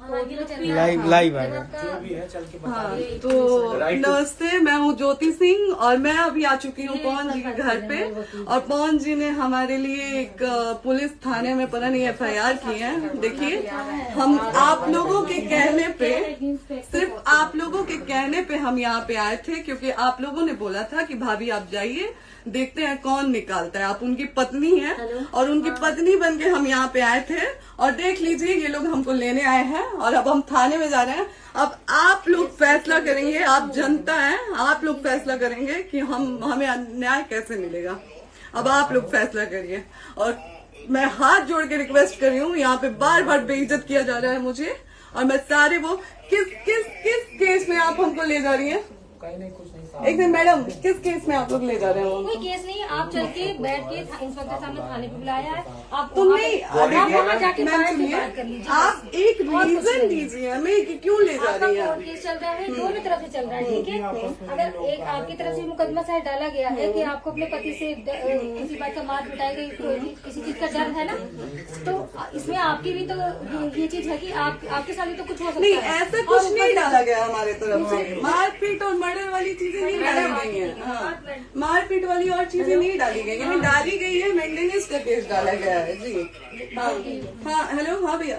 Live आएगा जो भी है चल के बता। हाँ, तो नमस्ते, मैं हूँ ज्योति सिंह और मैं अभी आ चुकी हूँ पवन जी के घर पे। और पवन जी ने हमारे लिए एक पुलिस थाने में पता नहीं FIR की है। देखिए, हम आप लोगों के कहने पे, सिर्फ आप लोगों के कहने पे हम यहाँ पे आए थे, क्योंकि आप लोगों ने बोला था कि भाभी आप जाइए, देखते हैं कौन निकालता है। आप उनकी पत्नी हैं और उनकी पत्नी बन के हम यहाँ पे आए थे। और देख लीजिए, ये लोग हमको लेने आए हैं और अब हम थाने में जा रहे हैं। अब आप लोग फैसला करेंगे, आप जनता हैं, आप लोग फैसला करेंगे कि हमें न्याय कैसे मिलेगा। अब आप लोग फैसला करिए। और मैं हाथ जोड़ के रिक्वेस्ट कर रही हूँ, यहाँ पे बार बार बेइज्जत किया जा रहा है मुझे। और मैं सारे वो किस केस में आप हमको ले जा रही हैं? एक दिन मैडम, किस केस में आप लोग ले जा रहे हो? कोई केस नहीं, आप चल के बैठ के इंस्पेक्टर साहब ने थाने पे बुलाया है। आप तुमने जाके बात कर लीजिए। आप एक रीजन दीजिए हमें कि क्यों ले जा रही है। केस चल रहा है, दोनों तरफ से चल रहा है, ठीक है। अगर एक आपकी तरफ से मुकदमा शायद डाला गया है कि आपको अपने पति से किसी बात का मार पिटाई गई, किसी चीज का डर है ना, तो इसमें आपकी भी तो ये चीज है कि आपके साथ भी तो कुछ हो सकता है। नहीं, ऐसा कुछ नहीं डाला गया हमारे तरफ से। मारपीट और मर्डर वाली चीजें नहीं डाली गई है। हाँ, मारपीट वाली और चीजें नहीं डाली गई है। डाली गई है मेंटेनेंस का केस डाला गया है जी। हाँ हेलो, हाँ भैया,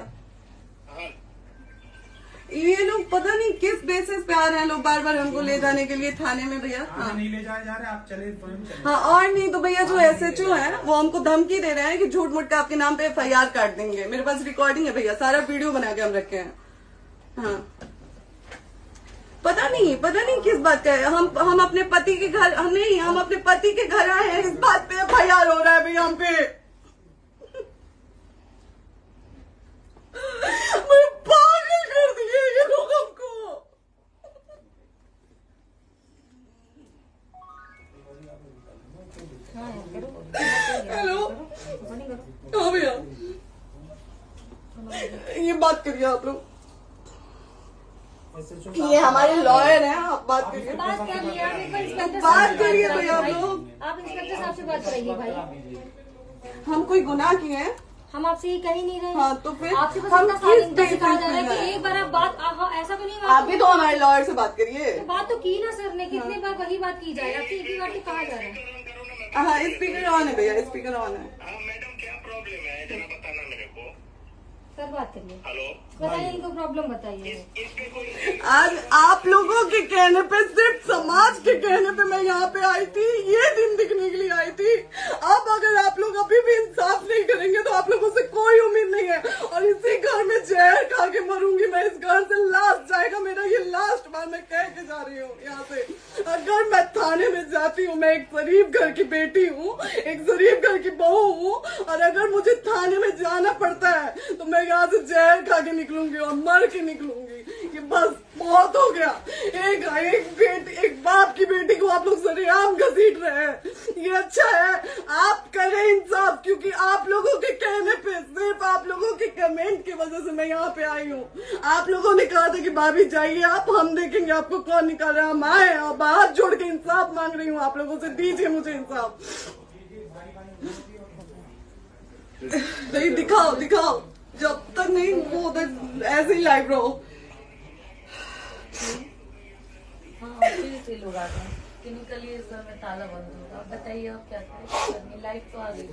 ये लोग पता नहीं किस बेसिस पे आ रहे हैं लोग बार बार हमको ले जाने के लिए थाने में भैया। हाँ, नहीं ले जाए जा रहे, आप चले चले। हाँ, और नहीं तो भैया जो SHO है वो हमको धमकी दे रहे हैं कि झूठ मूठ का आपके नाम पे FIR काट देंगे। मेरे पास रिकॉर्डिंग है भैया, सारा वीडियो बना के हम रखे हैं। हाँ, पता नहीं किस बात का है। हम अपने पति के घर नहीं, हम अपने पति के घर आए हैं, इस बात पे FIR हो रहा है भैया हम पे। पागल कर दिए ये लोग हमको। हेलो, हाँ भैया, ये बात करिए आप लोग। ये हमारे लॉयर हैं, आप बात करिए। बात करिए भैया आप लोग। आप इंस्पेक्टर साहब से बात कराइए भाई। हम कोई गुनाह किए हैं? हम आपसे ये कह ही नहीं रहे। हाँ, तो फिर आपसे बस हम इतना कहा जा रहा है कि एक बार आप बात, ऐसा तो नहीं। आप भी तो हमारे लॉयर से बात करिए। तो बात तो की ना सर ने, कितने बार वही बात की जाए, आपसे एक ही बार तो कहा जा रहा है। हाँ, स्पीकर ऑन है भैया, स्पीकर ऑन है। मैडम क्या प्रॉब्लम है जरा बताना मेरे को। सर बात करिए। हेलो, बताइए, इनको प्रॉब्लम बताइए। आज आप लोगों के कहने पे, सिर्फ समाज के कहने पे मैं यहाँ पे आई थी, ये दिन दिखने के लिए आई थी। अब अगर आप लोग अभी भी इंसाफ नहीं करेंगे तो आप लोगों से कोई उम्मीद नहीं है। और इसी घर में जहर खा के मरूंगी मैं। इस घर से लास्ट जाएगा मेरा, ये लास्ट बार मैं कह के जा रही हूँ यहाँ से। अगर मैं थाने में जाती हूँ, मैं एक गरीब घर की बेटी हूँ, एक गरीब घर की बहू हूँ, और अगर मुझे थाने में जाना पड़ता है तो मैं यहाँ से जहर खा के निकलूंगी और मर के निकलूंगी। ये बस बहुत हो गया। एक बाप की बेटी को आप लोग सरेआम घसीट रहे हैं। ये अच्छा है, आप करें इंसाफ, क्योंकि आप लोगों के कहने पे, सिर्फ आप लोगों के कमेंट की वजह से मैं यहाँ पे आई हूँ। आप लोगों ने कहा था कि भाभी जाइए आप, हम देखेंगे आपको कौन निकाल रहा है। हम आए और हाथ जोड़ के इंसाफ मांग रही हूँ आप लोगों से, दीजिए मुझे इंसाफ। नहीं, दिखाओ, जब तक नहीं वो उधर ऐसे ही लाइव रहो। हाँ, फिर लोग आ गए कि निकलिए, इस घर में ताला बंद होगा। बताइए आप क्या करें? लाइट तो आ गई।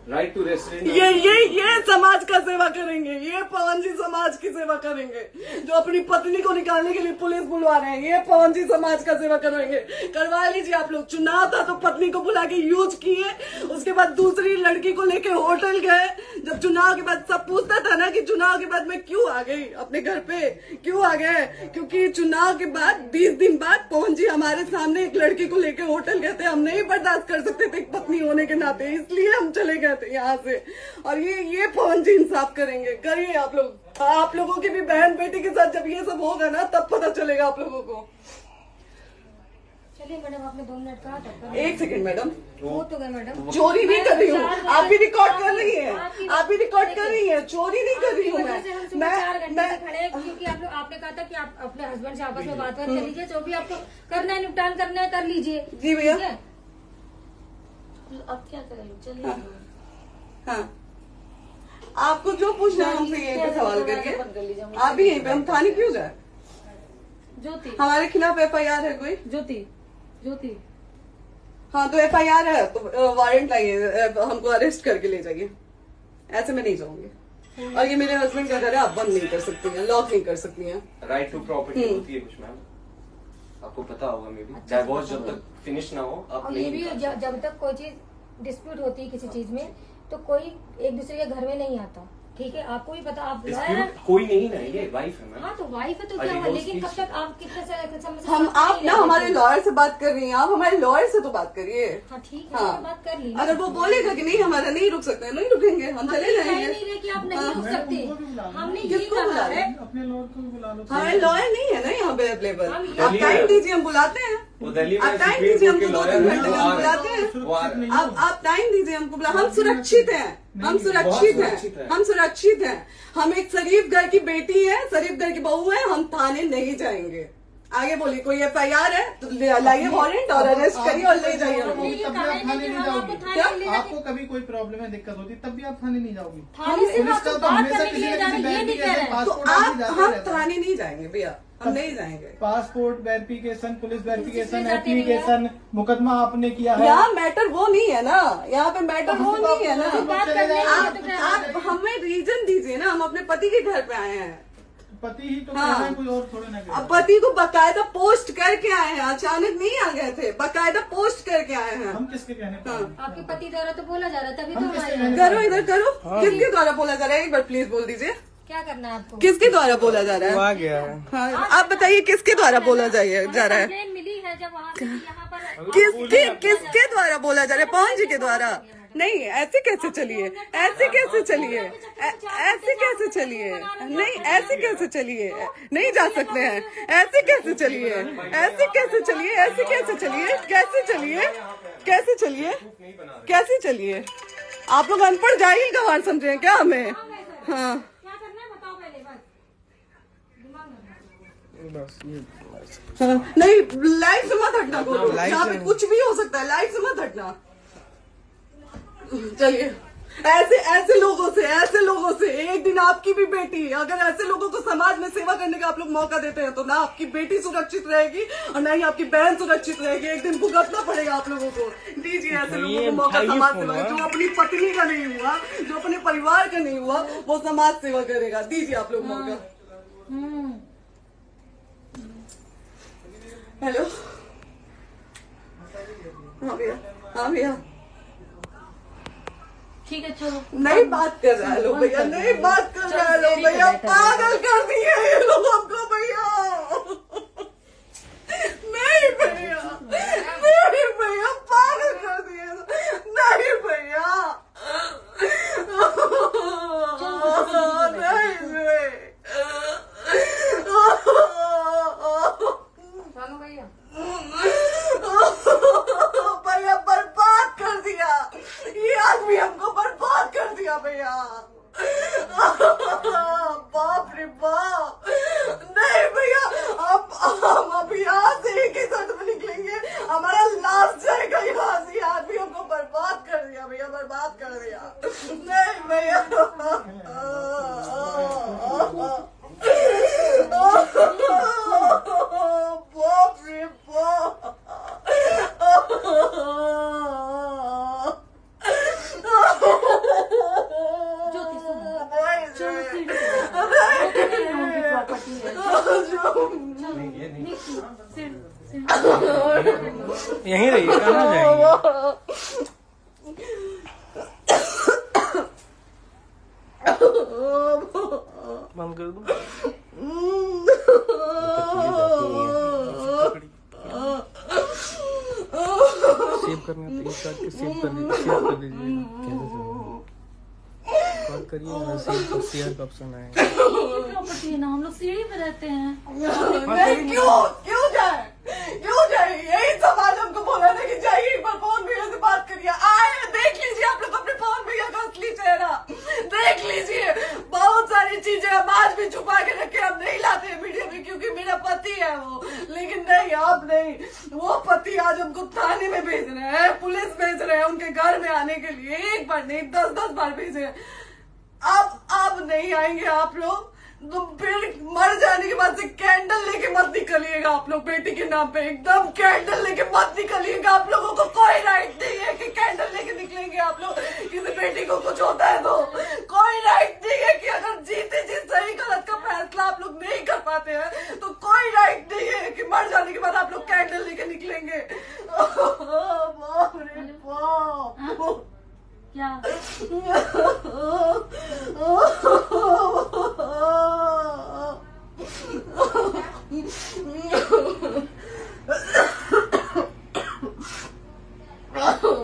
Right to restaurant. ये समाज का सेवा करेंगे, ये पवन जी समाज की सेवा करेंगे। जो अपनी पत्नी को निकालने के लिए पुलिस बुलवा रहे हैं, ये पवन जी समाज का सेवा करेंगे। करवा लीजिए आप लोग। चुनाव था तो पत्नी को बुला के यूज किए, उसके बाद दूसरी लड़की को लेके होटल गए। जब चुनाव के बाद सब पूछता था ना कि चुनाव के बाद मैं क्यों आ गई अपने घर पे, क्यों आ गए, क्योंकि चुनाव के बाद 20 दिन बाद पवन जी हमारे सामने एक लड़की को लेके होटल गए थे। हम नहीं बर्दाश्त कर सकते थे एक पत्नी होने के नाते, इसलिए हम चले गए थे यहाँ से। और ये पवन जी इंसाफ करेंगे। करिए आप लोग। आप लोगों की भी बहन बेटी के साथ जब ये सब होगा ना, तब पता चलेगा आप लोगों को। चलिए मैडम, आपने 2 मिनट कहा था। 1 सेकंड मैडम, वो तो गए मैडम। चोरी नहीं कर रही हूँ, आप भी रिकॉर्ड कर रही हैं, आप भी रिकॉर्ड कर रही हैं। चोरी नहीं कर रही हूँ मैं 4 घंटे से खड़े हैं, क्योंकि आपने कहा था कि आप अपने हस्बैंड से आपस में बात कर लीजिए, जो भी आपको करना है, निपटान करना है, कर लीजिए। जी भैया। अब क्या करें? चलिए। हाँ, आपको जो पूछना है हमसे यहीं पे सवाल करिए। आप भी यहीं पे, हम थाने क्यों जाए? ज्योति, हमारे खिलाफ FIR है कोई? ज्योति हाँ तो FIR है तो वारंट लाइए, हमको अरेस्ट करके ले जाइए। ऐसे मैं नहीं जाऊंगी। और ये मेरे हस्बैंड का घर है, आप बंद नहीं कर सकती हैं, लॉक नहीं कर सकती हैं। राइट टू प्रॉपर्टी होती है कुछ मैम, आपको पता होगा। मे बी डाइवोर्स जब तक फिनिश ना हो आप और ये नहीं भी जब तक कोई चीज डिस्प्यूट होती है किसी चीज में तो कोई एक दूसरे के घर में नहीं आता, ठीक है? आपको भी पता, आप डिस्प्यूट कोई नहीं ना, ये वाइफ है मैम। हाँ तो वाइफ है तो क्या हुआ, लेकिन कब तक आप कितने समय से हम आप ना हमारे लॉयर से बात कर रही हैं, आप हमारे लॉयर से तो बात करिए। हाँ ठीक है, हाँ। मैंने बात कर ली। अगर वो बोलेगा कि नहीं हमारा नहीं रुक सकते, नहीं रुकेंगे, हम चले कह जाएंगे। नहीं रहे कि आप नहीं रुक सकते, हमने ये किसको बुला कहा रहे? है। अपने लॉयर को भी बुला लो। हमारे लॉयर नहीं है ना यहाँ पे अवेलेबल। हम आप टाइम दीजिए, हम बुलाते हैं। वो दिल्ली में आप टाइम सुप्रीम दीजिए कोर्ट के हमको, 2 लॉयर घंटे में हैं, हम वो बुलाते हैं। वो आ रहे हैं। आप टाइम दीजिए हमको, बुला। हम सुरक्षित हैं, हम सुरक्षित सुरक्षित हैं, हैं। हम सुरक्षित हैं। हम एक शरीफ घर की बेटी है, शरीफ घर की बहू है, हम थाने नहीं जाएंगे। आगे बोलिए, कोई FIR है तो लाइए वारंट और अरेस्ट करिए और ले जाइए हमको। तब भी आप थाने नहीं जाओगी। क्या? आपको कभी कोई प्रॉब्लम है, दिक्कत होती, तब भी आप थाने नहीं जाओगी। थाने से पुलिस आप का तो बात हमेशा करने के किसी लिए न जा रहे किसी हैं, ये नहीं कह रहे हैं। तो पासपोर्ट आप जाते हम रहता है। थाने नहीं जाएंगे भैया, हम नहीं जाएंगे। पासपोर्ट वेरिफिकेशन, पुलिस वेरिफिकेशन, जाते नहीं है। एप्लीकेशन, मुकदमा आपने किया है। यहाँ मैटर वो नहीं है ना, यहाँ पे मैटर वो नहीं है ना। बात करने के लिए तो क्या आप हमें रीजन दीजिए ना, हम अपने पति के घर पे आए हैं। पति ही तो हाँ। कह रहे हैं, कोई और थोड़े ना कह रहे अब हैं। पति को बकायदा पोस्ट करके आए हैं, अचानक नहीं आ गए थे, बकायदा पोस्ट करके आए हैं। हम किसके कहने पर आए? आपके पति द्वारा तो बोला जा रहा है, तभी तो हम हम किसके आए कहने हैं। पर करो इधर करो, किसके द्वारा बोला जा रहा है? एक बार प्लीज बोल दीजिए, क्या करना है आपको? किसके द्वारा बोला जा रहा है? गया है। हाँ, आप बताइए किसके द्वारा बोला जा रहा है? कंप्लेन मिली है जब वहाँ से यहाँ पर किसके द्वारा बोला जा रहा है? पवन जी के द्वारा? नहीं, ऐसे कैसे चलिए, ऐसे कैसे चलिए, ऐसे कैसे चलिए, नहीं ऐसे कैसे चलिए, नहीं जा सकते हैं। ऐसे कैसे चलिए, ऐसे कैसे चलिए, ऐसे कैसे चलिए, कैसे चलिए, कैसे चलिए, कैसे चलिए? आप लोग अनपढ़ जाहिल गंवार समझे हैं क्या हमें? हाँ क्या करना है बताओ पहले, बस दिमाग में हाँ, नहीं लाइफ से मत हटना, बोलो यहाँ पे कुछ भी हो सकता है, लाइफ से मत हटना। चलिए, ऐसे लोगों से एक दिन आपकी भी बेटी, अगर ऐसे लोगों को समाज में सेवा करने का आप लोग मौका देते हैं तो ना आपकी बेटी सुरक्षित रहेगी और ना ही आपकी बहन सुरक्षित रहेगी। एक दिन भुगतना पड़ेगा आप लोगों को। दीजिए ऐसे लोगों को मौका समाज सेवा का। जो अपनी पत्नी का नहीं हुआ, जो अपने परिवार का नहीं हुआ, वो समाज सेवा करेगा। दीजिए आप लोग मौका। हेलो, हाँ भैया, हाँ भैया, ठीक है चलो। नहीं बात कर रहा है लोग भैया, नहीं बात कर रहा है लोग भैया, पागल कर दिए ये लोग हमको भैया। नहीं भैया, नहीं भैया, पागल कर दिए, नहीं भैया, नहीं चलो भैया, भैया बर्बाद कर दिया ये आदमी, हमको बर्बाद कर दिया भैया। बाप रे बाप, नहीं भैया, हम अभी यहाँ से एक ही शर्ट में निकलेंगे, हमारा लास्ट जाएगा यहाँ से। आदमी हमको बर्बाद कर दिया भैया, बर्बाद कर दिया। नहीं भैया, बाप रे बाप, ज्योति सुनो, यहीं रहिए, कहाँ जाएंगे? बंद कर दो। सेव करना तो इस काट के सेव कर दीजिए। बात करिए, सेव शेयर का ऑप्शन आएगा। प्रॉपर्टी है ना, हम लोग सीढ़ी पे रहते हैं। नहीं, क्यों जाए, क्यों जाए? यही समाज हमको बोला था कि जाइए एक बार पवन भैया से बात करिए। आए, देख लीजिए आप लोग अपने पवन भैया का असली चेहरा, देख लीजिए। बहुत सारी चीजें हम आज भी छुपा के रखे, हम नहीं लाते मीडिया में क्योंकि मेरा पति है वो, लेकिन नहीं, आप नहीं। वो पति आज हमको थाने में भेज रहे हैं, पुलिस भेज रहे हैं उनके घर में आने के लिए। एक बार नहीं, 10-10 बार भेजे। अब नहीं आएंगे आप लोग, तो फिर मर जाने के बाद से कैंडल लेके मत निकलिएगा आप लोग बेटी के नाम पे, एकदम कैंडल लेके मत निकलिएगा। आप लोगों को कोई राइट नहीं है कि कैंडल लेके निकलेंगे आप लोग। किसी बेटी को कुछ होता है तो कोई राइट नहीं है कि अगर जीते जी सही गलत का फैसला आप लोग नहीं कर पाते हैं तो कोई राइट नहीं है कि मर जाने के बाद आप लोग कैंडल लेके निकलेंगे। बाप रे बाप, क्या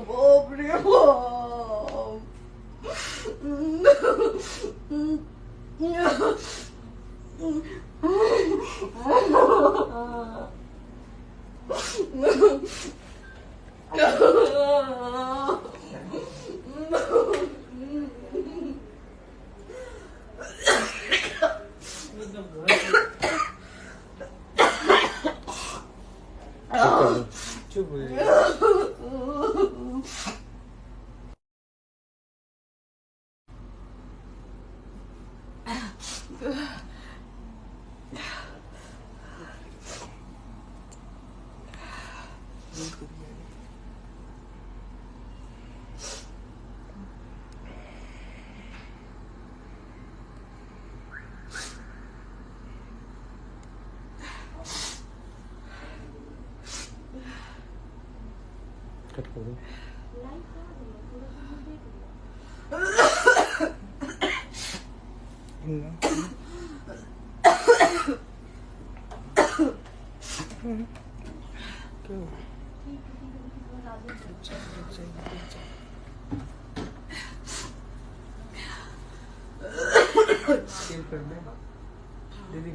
बाप रे चुप हो जाइए। कट कर दो। सेव कर दे दीदी।